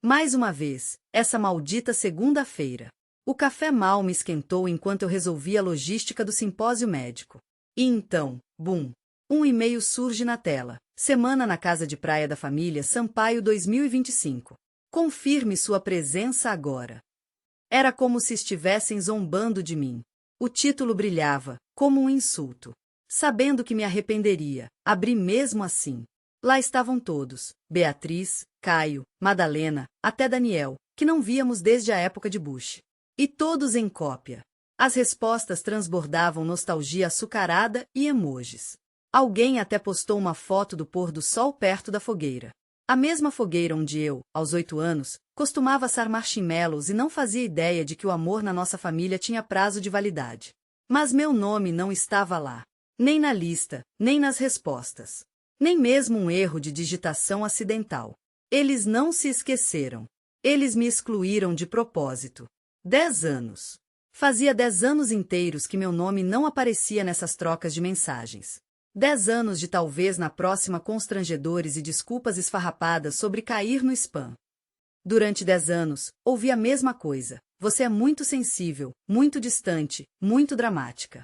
Mais uma vez, essa maldita segunda-feira. O café mal me esquentou enquanto eu resolvia a logística do simpósio médico. E então, bum! Um e-mail surge na tela. Semana na casa de praia da família Sampaio 2025. Confirme sua presença agora. Era como se estivessem zombando de mim. O título brilhava, como um insulto. Sabendo que me arrependeria, abri mesmo assim. Lá estavam todos, Beatriz, Caio, Madalena, até Daniel, que não víamos desde a época de Bush. E todos em cópia. As respostas transbordavam nostalgia açucarada e emojis. Alguém até postou uma foto do pôr do sol perto da fogueira. A mesma fogueira onde eu, aos 8 anos, costumava assar marshmallows e não fazia ideia de que o amor na nossa família tinha prazo de validade. Mas meu nome não estava lá. Nem na lista, nem nas respostas. Nem mesmo um erro de digitação acidental. Eles não se esqueceram. Eles me excluíram de propósito. 10 anos. Fazia 10 anos inteiros que meu nome não aparecia nessas trocas de mensagens. 10 anos de talvez na próxima constrangedores e desculpas esfarrapadas sobre cair no spam. Durante 10 anos, ouvi a mesma coisa. Você é muito sensível, muito distante, muito dramática.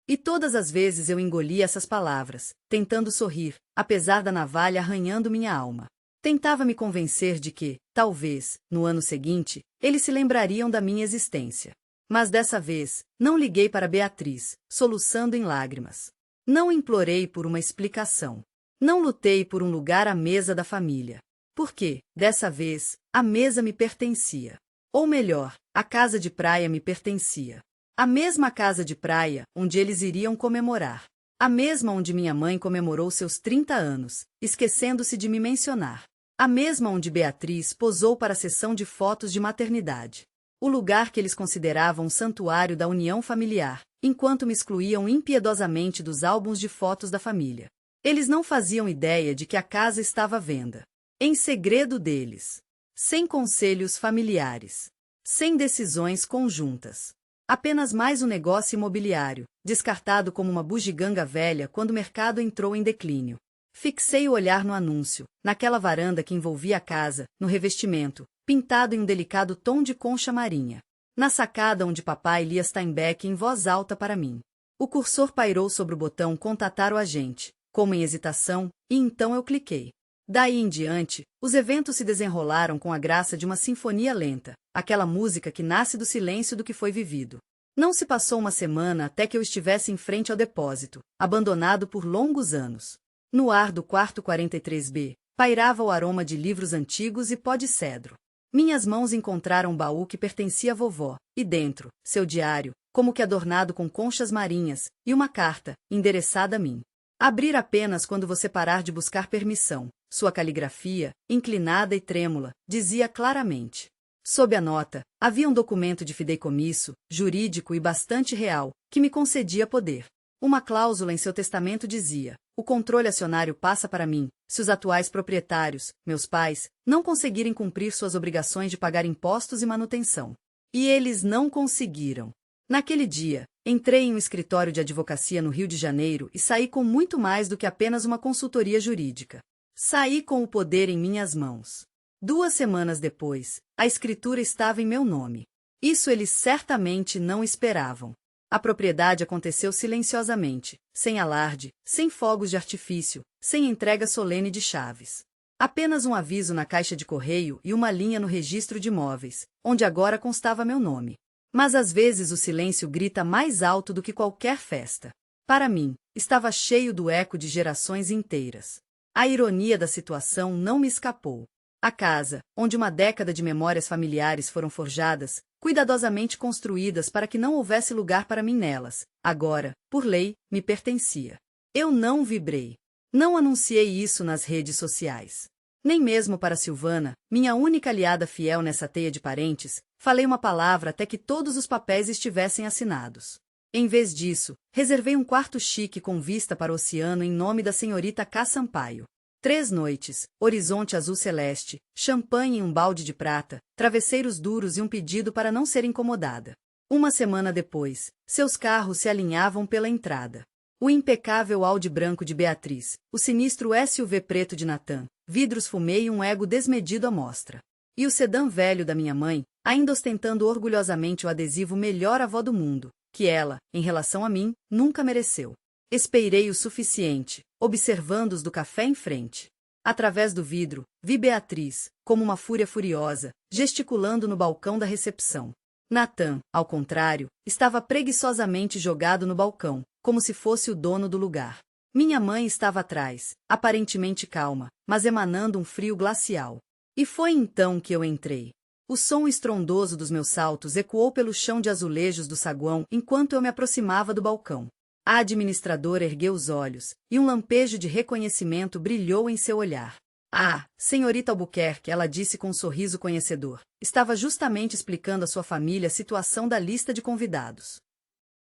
E todas as vezes eu engoli essas palavras, tentando sorrir, apesar da navalha arranhando minha alma. Tentava me convencer de que, talvez, no ano seguinte, eles se lembrariam da minha existência. Mas dessa vez, não liguei para Beatriz, soluçando em lágrimas. Não implorei por uma explicação. Não lutei por um lugar à mesa da família. Porque, dessa vez, a mesa me pertencia. Ou melhor, a casa de praia me pertencia. A mesma casa de praia onde eles iriam comemorar. A mesma onde minha mãe comemorou seus 30 anos, esquecendo-se de me mencionar. A mesma onde Beatriz posou para a sessão de fotos de maternidade. O lugar que eles consideravam um santuário da união familiar, enquanto me excluíam impiedosamente dos álbuns de fotos da família. Eles não faziam ideia de que a casa estava à venda. Em segredo deles. Sem conselhos familiares. Sem decisões conjuntas. Apenas mais um negócio imobiliário, descartado como uma bugiganga velha quando o mercado entrou em declínio. Fixei o olhar no anúncio, naquela varanda que envolvia a casa, no revestimento, pintado em um delicado tom de concha marinha. Na sacada onde papai lia Steinbeck em voz alta para mim. O cursor pairou sobre o botão Contatar o agente, como em hesitação, e então eu cliquei. Daí em diante, os eventos se desenrolaram com a graça de uma sinfonia lenta, aquela música que nasce do silêncio do que foi vivido. Não se passou uma semana até que eu estivesse em frente ao depósito, abandonado por longos anos. No ar do quarto 43B, pairava o aroma de livros antigos e pó de cedro. Minhas mãos encontraram um baú que pertencia à vovó, e dentro, seu diário, como que adornado com conchas marinhas, e uma carta, endereçada a mim. Abrir apenas quando você parar de buscar permissão. Sua caligrafia, inclinada e trêmula, dizia claramente. Sob a nota, havia um documento de fideicomisso, jurídico e bastante real, que me concedia poder. Uma cláusula em seu testamento dizia: o controle acionário passa para mim, se os atuais proprietários, meus pais, não conseguirem cumprir suas obrigações de pagar impostos e manutenção. E eles não conseguiram. Naquele dia, entrei em um escritório de advocacia no Rio de Janeiro e saí com muito mais do que apenas uma consultoria jurídica. Saí com o poder em minhas mãos. 2 semanas depois, a escritura estava em meu nome. Isso eles certamente não esperavam. A propriedade aconteceu silenciosamente, sem alarde, sem fogos de artifício, sem entrega solene de chaves. Apenas um aviso na caixa de correio e uma linha no registro de imóveis, onde agora constava meu nome. Mas às vezes o silêncio grita mais alto do que qualquer festa. Para mim, estava cheio do eco de gerações inteiras. A ironia da situação não me escapou. A casa, onde uma década de memórias familiares foram forjadas, cuidadosamente construídas para que não houvesse lugar para mim nelas, agora, por lei, me pertencia. Eu não vibrei. Não anunciei isso nas redes sociais. Nem mesmo para Silvana, minha única aliada fiel nessa teia de parentes, falei uma palavra até que todos os papéis estivessem assinados. Em vez disso, reservei um quarto chique com vista para o oceano em nome da senhorita K. Sampaio. 3 noites, horizonte azul celeste, champanhe em um balde de prata, travesseiros duros e um pedido para não ser incomodada. 1 semana depois, seus carros se alinhavam pela entrada. O impecável Audi branco de Beatriz, o sinistro SUV preto de Natan, vidros fumê e um ego desmedido à mostra. E o sedã velho da minha mãe, ainda ostentando orgulhosamente o adesivo melhor avó do mundo, que ela, em relação a mim, nunca mereceu. Esperei o suficiente, observando-os do café em frente. Através do vidro, vi Beatriz, como uma fúria furiosa, gesticulando no balcão da recepção. Natan, ao contrário, estava preguiçosamente jogado no balcão, como se fosse o dono do lugar. Minha mãe estava atrás, aparentemente calma, mas emanando um frio glacial. E foi então que eu entrei. O som estrondoso dos meus saltos ecoou pelo chão de azulejos do saguão enquanto eu me aproximava do balcão. A administradora ergueu os olhos, e um lampejo de reconhecimento brilhou em seu olhar. Ah, senhorita Albuquerque, ela disse com um sorriso conhecedor. Estava justamente explicando à sua família a situação da lista de convidados.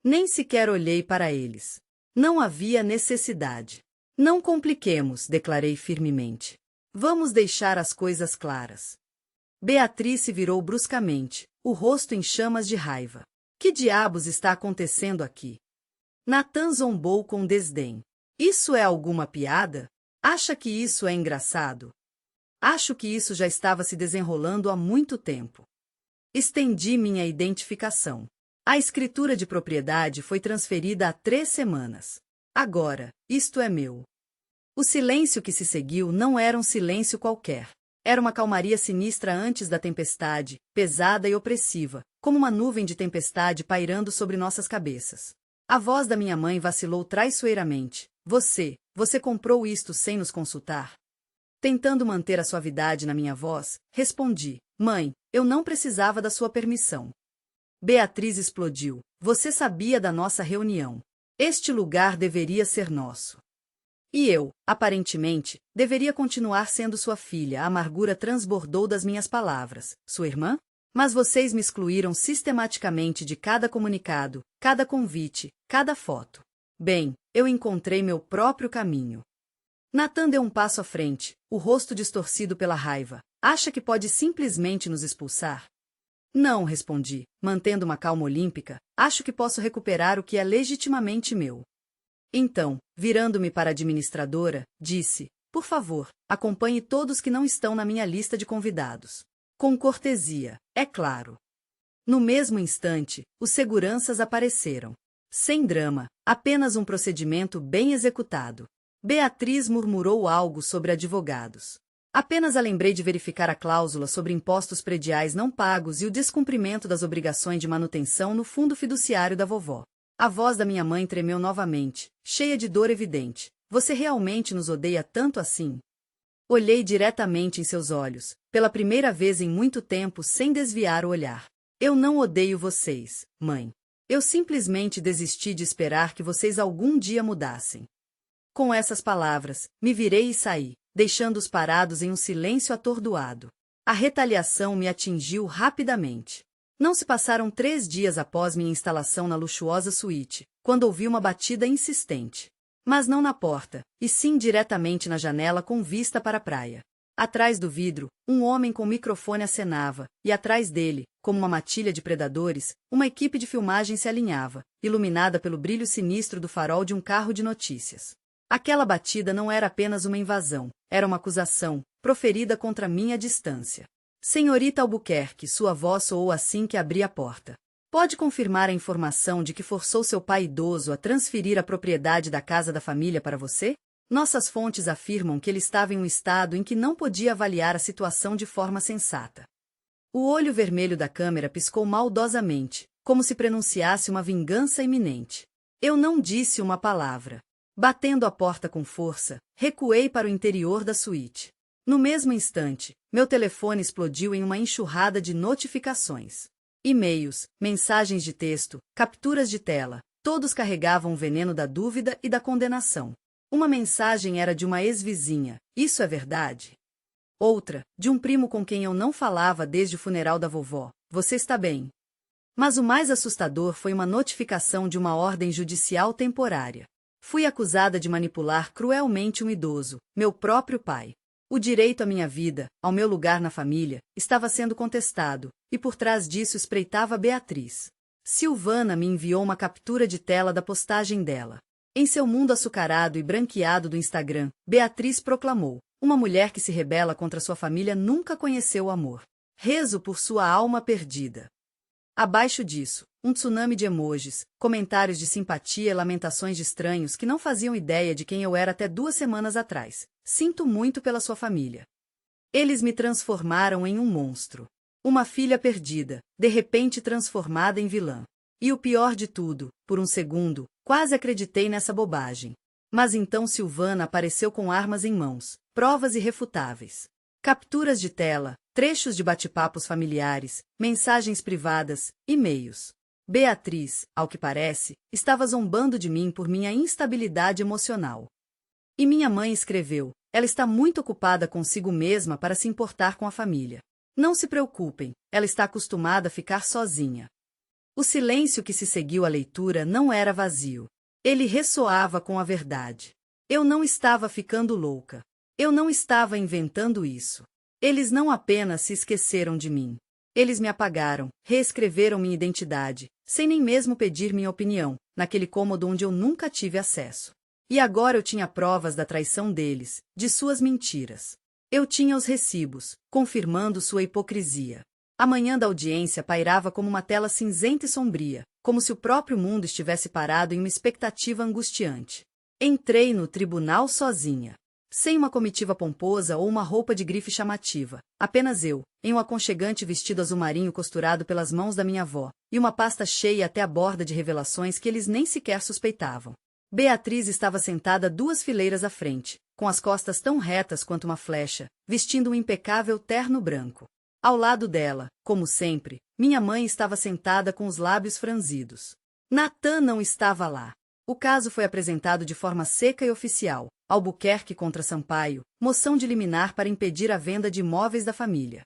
Nem sequer olhei para eles. Não havia necessidade. Não compliquemos, declarei firmemente. Vamos deixar as coisas claras. Beatriz se virou bruscamente, o rosto em chamas de raiva. Que diabos está acontecendo aqui? Natan zombou com desdém. Isso é alguma piada? Acha que isso é engraçado? Acho que isso já estava se desenrolando há muito tempo. Estendi minha identificação. A escritura de propriedade foi transferida há 3 semanas. Agora, isto é meu. O silêncio que se seguiu não era um silêncio qualquer. Era uma calmaria sinistra antes da tempestade, pesada e opressiva, como uma nuvem de tempestade pairando sobre nossas cabeças. A voz da minha mãe vacilou traiçoeiramente. Você comprou isto sem nos consultar? Tentando manter a suavidade na minha voz, respondi: Mãe, eu não precisava da sua permissão. Beatriz explodiu. Você sabia da nossa reunião. Este lugar deveria ser nosso. E eu, aparentemente, deveria continuar sendo sua filha. A amargura transbordou das minhas palavras. Sua irmã? Mas vocês me excluíram sistematicamente de cada comunicado, cada convite, cada foto. Bem, eu encontrei meu próprio caminho. Natan deu um passo à frente, o rosto distorcido pela raiva. Acha que pode simplesmente nos expulsar? Não, respondi, mantendo uma calma olímpica. Acho que posso recuperar o que é legitimamente meu. Então, virando-me para a administradora, disse: Por favor, acompanhe todos que não estão na minha lista de convidados. Com cortesia, é claro. No mesmo instante, os seguranças apareceram. Sem drama, apenas um procedimento bem executado. Beatriz murmurou algo sobre advogados. Apenas a lembrei de verificar a cláusula sobre impostos prediais não pagos e o descumprimento das obrigações de manutenção no fundo fiduciário da vovó. A voz da minha mãe tremeu novamente, cheia de dor evidente. Você realmente nos odeia tanto assim? Olhei diretamente em seus olhos, pela primeira vez em muito tempo sem desviar o olhar. Eu não odeio vocês, mãe. Eu simplesmente desisti de esperar que vocês algum dia mudassem. Com essas palavras, me virei e saí, deixando-os parados em um silêncio atordoado. A retaliação me atingiu rapidamente. Não se passaram 3 dias após minha instalação na luxuosa suíte, quando ouvi uma batida insistente. Mas não na porta, e sim diretamente na janela com vista para a praia. Atrás do vidro, um homem com microfone acenava, e atrás dele, como uma matilha de predadores, uma equipe de filmagem se alinhava, iluminada pelo brilho sinistro do farol de um carro de notícias. Aquela batida não era apenas uma invasão, era uma acusação, proferida contra mim à distância. Senhorita Albuquerque, sua voz soou assim que abri a porta. Pode confirmar a informação de que forçou seu pai idoso a transferir a propriedade da casa da família para você? Nossas fontes afirmam que ele estava em um estado em que não podia avaliar a situação de forma sensata. O olho vermelho da câmera piscou maldosamente, como se prenunciasse uma vingança iminente. Eu não disse uma palavra. Batendo a porta com força, recuei para o interior da suíte. No mesmo instante, meu telefone explodiu em uma enxurrada de notificações. E-mails, mensagens de texto, capturas de tela, todos carregavam o veneno da dúvida e da condenação. Uma mensagem era de uma ex-vizinha, isso é verdade? Outra, de um primo com quem eu não falava desde o funeral da vovó, você está bem? Mas o mais assustador foi uma notificação de uma ordem judicial temporária. Fui acusada de manipular cruelmente um idoso, meu próprio pai. O direito à minha vida, ao meu lugar na família, estava sendo contestado, e por trás disso espreitava Beatriz. Silvana me enviou uma captura de tela da postagem dela. Em seu mundo açucarado e branqueado do Instagram, Beatriz proclamou: uma mulher que se rebela contra sua família nunca conheceu o amor. Rezo por sua alma perdida. Abaixo disso, um tsunami de emojis, comentários de simpatia e lamentações de estranhos que não faziam ideia de quem eu era até 2 semanas atrás. Sinto muito pela sua família. Eles me transformaram em um monstro. Uma filha perdida, de repente transformada em vilã. E o pior de tudo, por um segundo, quase acreditei nessa bobagem. Mas então Silvana apareceu com armas em mãos, provas irrefutáveis. Capturas de tela, trechos de bate-papos familiares, mensagens privadas, e-mails. Beatriz, ao que parece, estava zombando de mim por minha instabilidade emocional. E minha mãe escreveu: ela está muito ocupada consigo mesma para se importar com a família. Não se preocupem, ela está acostumada a ficar sozinha. O silêncio que se seguiu à leitura não era vazio. Ele ressoava com a verdade. Eu não estava ficando louca. Eu não estava inventando isso. Eles não apenas se esqueceram de mim. Eles me apagaram, reescreveram minha identidade, sem nem mesmo pedir minha opinião, naquele cômodo onde eu nunca tive acesso. E agora eu tinha provas da traição deles, de suas mentiras. Eu tinha os recibos, confirmando sua hipocrisia. A manhã da audiência pairava como uma tela cinzenta e sombria, como se o próprio mundo estivesse parado em uma expectativa angustiante. Entrei no tribunal sozinha. Sem uma comitiva pomposa ou uma roupa de grife chamativa, apenas eu, em um aconchegante vestido azul marinho costurado pelas mãos da minha avó, e uma pasta cheia até a borda de revelações que eles nem sequer suspeitavam. Beatriz estava sentada 2 fileiras à frente, com as costas tão retas quanto uma flecha, vestindo um impecável terno branco. Ao lado dela, como sempre, minha mãe estava sentada com os lábios franzidos. Natan não estava lá. O caso foi apresentado de forma seca e oficial. Albuquerque contra Sampaio, moção de liminar para impedir a venda de imóveis da família.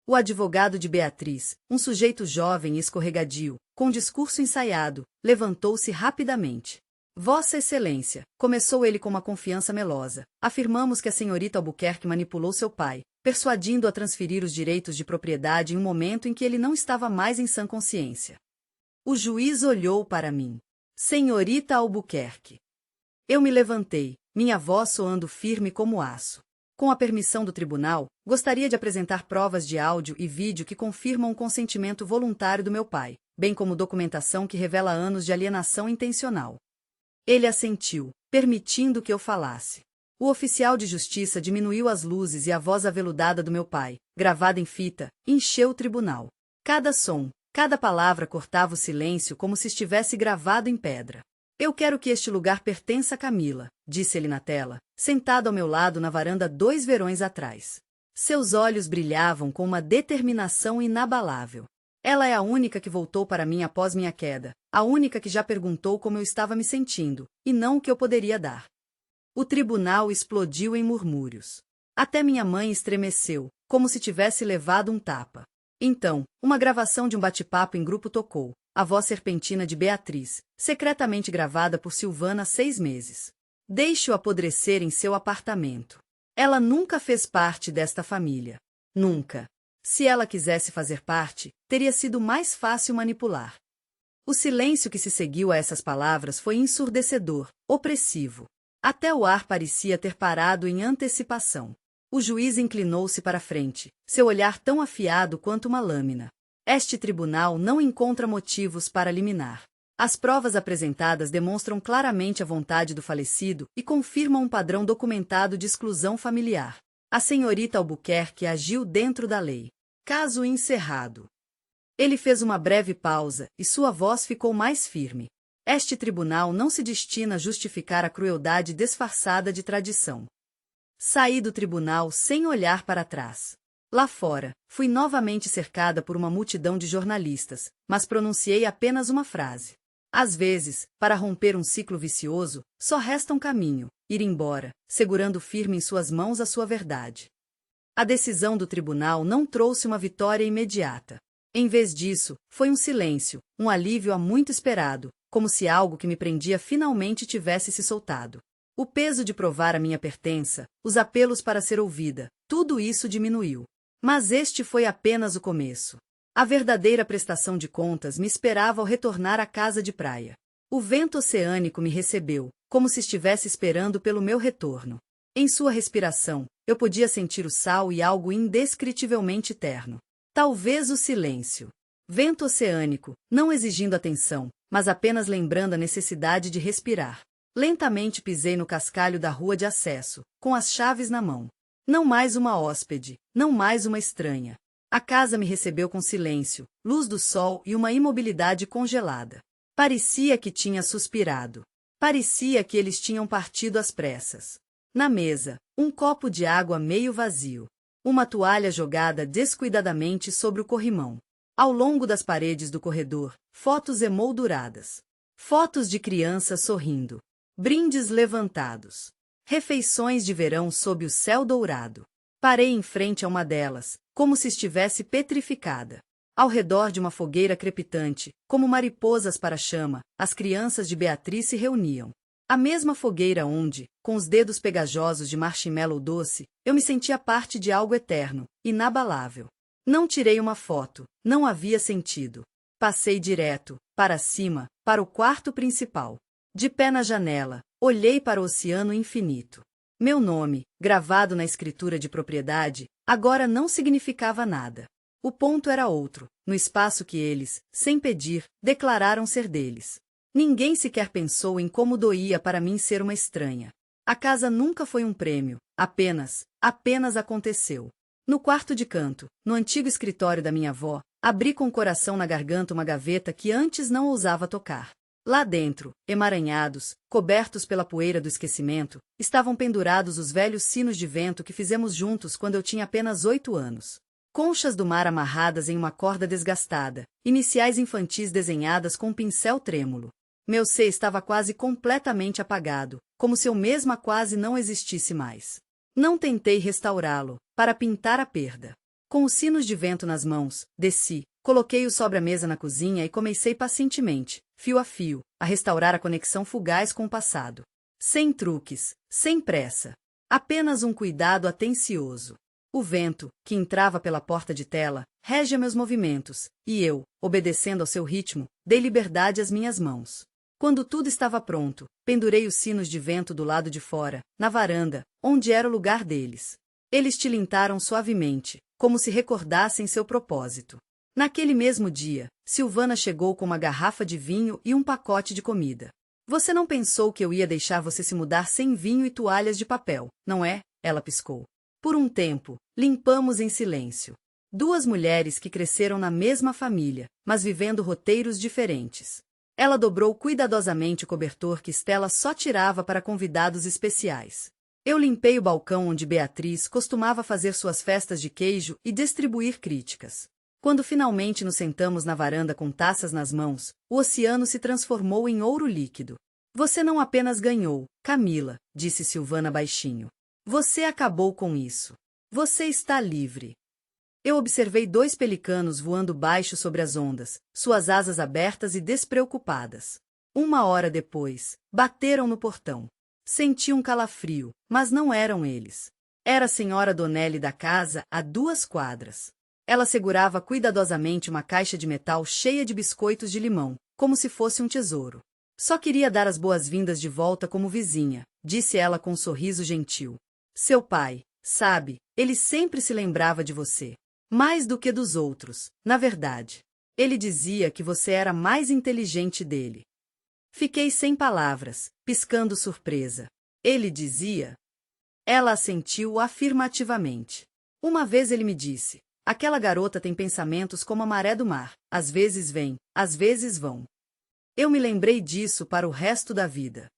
O advogado de Beatriz, um sujeito jovem e escorregadio, com discurso ensaiado, levantou-se rapidamente. Vossa Excelência, começou ele com uma confiança melosa, afirmamos que a senhorita Albuquerque manipulou seu pai, persuadindo-o a transferir os direitos de propriedade em um momento em que ele não estava mais em sã consciência. O juiz olhou para mim. Senhorita Albuquerque. Eu me levantei, minha voz soando firme como aço. Com a permissão do tribunal, gostaria de apresentar provas de áudio e vídeo que confirmam o consentimento voluntário do meu pai, bem como documentação que revela anos de alienação intencional. Ele assentiu, permitindo que eu falasse. O oficial de justiça diminuiu as luzes e a voz aveludada do meu pai, gravada em fita, encheu o tribunal. Cada som, cada palavra cortava o silêncio como se estivesse gravado em pedra. Eu quero que este lugar pertença a Camila, disse ele na tela, sentado ao meu lado na varanda 2 verões atrás. Seus olhos brilhavam com uma determinação inabalável. Ela é a única que voltou para mim após minha queda, a única que já perguntou como eu estava me sentindo, e não o que eu poderia dar. O tribunal explodiu em murmúrios. Até minha mãe estremeceu, como se tivesse levado um tapa. Então, uma gravação de um bate-papo em grupo tocou, a voz serpentina de Beatriz, secretamente gravada por Silvana há 6 meses. Deixe-o apodrecer em seu apartamento. Ela nunca fez parte desta família. Nunca. Se ela quisesse fazer parte, teria sido mais fácil manipular. O silêncio que se seguiu a essas palavras foi ensurdecedor, opressivo. Até o ar parecia ter parado em antecipação. O juiz inclinou-se para a frente, seu olhar tão afiado quanto uma lâmina. Este tribunal não encontra motivos para liminar. As provas apresentadas demonstram claramente a vontade do falecido e confirmam um padrão documentado de exclusão familiar. A senhorita Albuquerque agiu dentro da lei. Caso encerrado. Ele fez uma breve pausa e sua voz ficou mais firme. Este tribunal não se destina a justificar a crueldade disfarçada de tradição. Saí do tribunal sem olhar para trás. Lá fora, fui novamente cercada por uma multidão de jornalistas, mas pronunciei apenas uma frase. Às vezes, para romper um ciclo vicioso, só resta um caminho: ir embora, segurando firme em suas mãos a sua verdade. A decisão do tribunal não trouxe uma vitória imediata. Em vez disso, foi um silêncio, um alívio há muito esperado, como se algo que me prendia finalmente tivesse se soltado. O peso de provar a minha pertença, os apelos para ser ouvida, tudo isso diminuiu. Mas este foi apenas o começo. A verdadeira prestação de contas me esperava ao retornar à casa de praia. O vento oceânico me recebeu, como se estivesse esperando pelo meu retorno. Em sua respiração, eu podia sentir o sal e algo indescritivelmente terno. Talvez o silêncio. Vento oceânico, não exigindo atenção, mas apenas lembrando a necessidade de respirar. Lentamente pisei no cascalho da rua de acesso, com as chaves na mão. Não mais uma hóspede, não mais uma estranha. A casa me recebeu com silêncio, luz do sol e uma imobilidade congelada. Parecia que tinha suspirado. Parecia que eles tinham partido às pressas. Na mesa, um copo de água meio vazio. Uma toalha jogada descuidadamente sobre o corrimão. Ao longo das paredes do corredor, fotos emolduradas. Fotos de crianças sorrindo. Brindes levantados. Refeições de verão sob o céu dourado. Parei em frente a uma delas, como se estivesse petrificada. Ao redor de uma fogueira crepitante, como mariposas para a chama, as crianças de Beatriz se reuniam. A mesma fogueira onde, com os dedos pegajosos de marshmallow doce, eu me sentia parte de algo eterno, inabalável. Não tirei uma foto, não havia sentido. Passei direto, para cima, para o quarto principal. De pé na janela, olhei para o oceano infinito. Meu nome, gravado na escritura de propriedade, agora não significava nada. O ponto era outro, no espaço que eles, sem pedir, declararam ser deles. Ninguém sequer pensou em como doía para mim ser uma estranha. A casa nunca foi um prêmio, apenas aconteceu. No quarto de canto, no antigo escritório da minha avó, abri com o coração na garganta uma gaveta que antes não ousava tocar. Lá dentro, emaranhados, cobertos pela poeira do esquecimento, estavam pendurados os velhos sinos de vento que fizemos juntos quando eu tinha apenas 8 anos. Conchas do mar amarradas em uma corda desgastada, iniciais infantis desenhadas com um pincel trêmulo. Meu ser estava quase completamente apagado, como se eu mesma quase não existisse mais. Não tentei restaurá-lo, para pintar a perda. Com os sinos de vento nas mãos, desci, coloquei-os sobre a mesa na cozinha e comecei pacientemente, fio a fio, a restaurar a conexão fugaz com o passado. Sem truques, sem pressa. Apenas um cuidado atencioso. O vento, que entrava pela porta de tela, regia meus movimentos, e eu, obedecendo ao seu ritmo, dei liberdade às minhas mãos. Quando tudo estava pronto, pendurei os sinos de vento do lado de fora, na varanda, onde era o lugar deles. Eles tilintaram suavemente, como se recordassem seu propósito. Naquele mesmo dia, Silvana chegou com uma garrafa de vinho e um pacote de comida. Você não pensou que eu ia deixar você se mudar sem vinho e toalhas de papel, não é? Ela piscou. Por um tempo, limpamos em silêncio. Duas mulheres que cresceram na mesma família, mas vivendo roteiros diferentes. Ela dobrou cuidadosamente o cobertor que Stella só tirava para convidados especiais. Eu limpei o balcão onde Beatriz costumava fazer suas festas de queijo e distribuir críticas. Quando finalmente nos sentamos na varanda com taças nas mãos, o oceano se transformou em ouro líquido. Você não apenas ganhou, Camila, disse Silvana baixinho. Você acabou com isso. Você está livre. Eu observei 2 pelicanos voando baixo sobre as ondas, suas asas abertas e despreocupadas. 1 hora depois, bateram no portão. Senti um calafrio, mas não eram eles. Era a senhora Donnelly da casa, a 2 quadras. Ela segurava cuidadosamente uma caixa de metal cheia de biscoitos de limão, como se fosse um tesouro. Só queria dar as boas-vindas de volta como vizinha, disse ela com um sorriso gentil. Seu pai, sabe, ele sempre se lembrava de você. Mais do que dos outros, na verdade. Ele dizia que você era mais inteligente dele. Fiquei sem palavras, piscando surpresa. Ele dizia? Ela assentiu afirmativamente. Uma vez ele me disse, aquela garota tem pensamentos como a maré do mar, às vezes vêm, às vezes vão. Eu me lembrei disso para o resto da vida.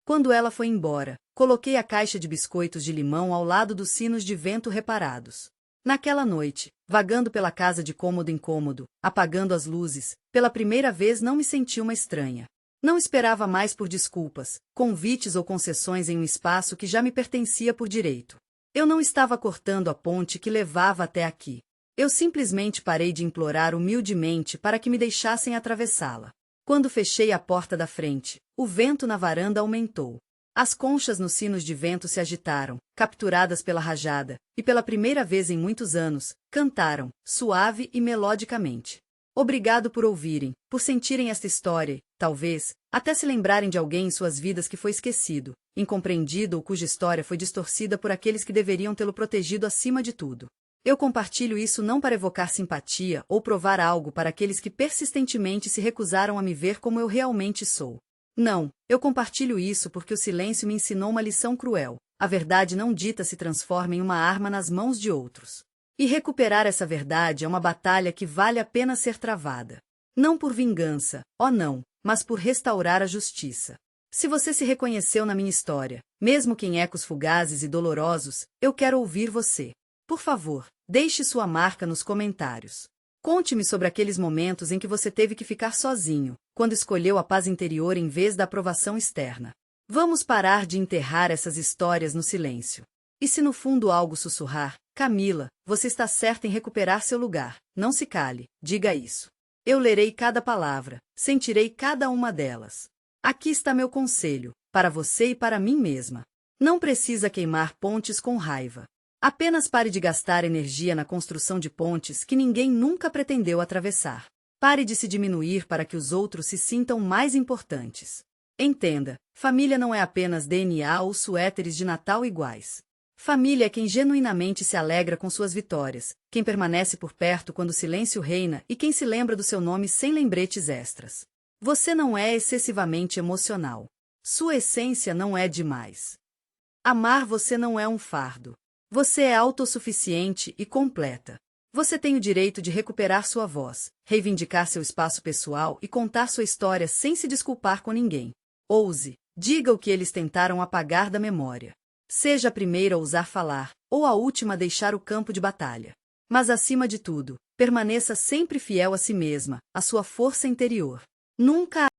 Quando ela foi embora, coloquei a caixa de biscoitos de limão ao lado dos sinos de vento reparados. Naquela noite, vagando pela casa de cômodo em cômodo, apagando as luzes, pela primeira vez não me senti uma estranha. Não esperava mais por desculpas, convites ou concessões em um espaço que já me pertencia por direito. Eu não estava cortando a ponte que levava até aqui. Eu simplesmente parei de implorar humildemente para que me deixassem atravessá-la. Quando fechei a porta da frente, o vento na varanda aumentou. As conchas nos sinos de vento se agitaram, capturadas pela rajada, e pela primeira vez em muitos anos, cantaram, suave e melodicamente. Obrigado por ouvirem, por sentirem esta história e, talvez, até se lembrarem de alguém em suas vidas que foi esquecido, incompreendido ou cuja história foi distorcida por aqueles que deveriam tê-lo protegido acima de tudo. Eu compartilho isso não para evocar simpatia ou provar algo para aqueles que persistentemente se recusaram a me ver como eu realmente sou. Não, eu compartilho isso porque o silêncio me ensinou uma lição cruel. A verdade não dita se transforma em uma arma nas mãos de outros. E recuperar essa verdade é uma batalha que vale a pena ser travada. Não por vingança, oh não, mas por restaurar a justiça. Se você se reconheceu na minha história, mesmo que em ecos fugazes e dolorosos, eu quero ouvir você. Por favor, deixe sua marca nos comentários. Conte-me sobre aqueles momentos em que você teve que ficar sozinho, quando escolheu a paz interior em vez da aprovação externa. Vamos parar de enterrar essas histórias no silêncio. E se no fundo algo sussurrar, Camila, você está certa em recuperar seu lugar, não se cale, diga isso. Eu lerei cada palavra, sentirei cada uma delas. Aqui está meu conselho, para você e para mim mesma. Não precisa queimar pontes com raiva. Apenas pare de gastar energia na construção de pontes que ninguém nunca pretendeu atravessar. Pare de se diminuir para que os outros se sintam mais importantes. Entenda, família não é apenas DNA ou suéteres de Natal iguais. Família é quem genuinamente se alegra com suas vitórias, quem permanece por perto quando o silêncio reina e quem se lembra do seu nome sem lembretes extras. Você não é excessivamente emocional. Sua essência não é demais. Amar você não é um fardo. Você é autossuficiente e completa. Você tem o direito de recuperar sua voz, reivindicar seu espaço pessoal e contar sua história sem se desculpar com ninguém. Ouse, diga o que eles tentaram apagar da memória. Seja a primeira a ousar falar, ou a última a deixar o campo de batalha. Mas acima de tudo, permaneça sempre fiel a si mesma, à sua força interior. Nunca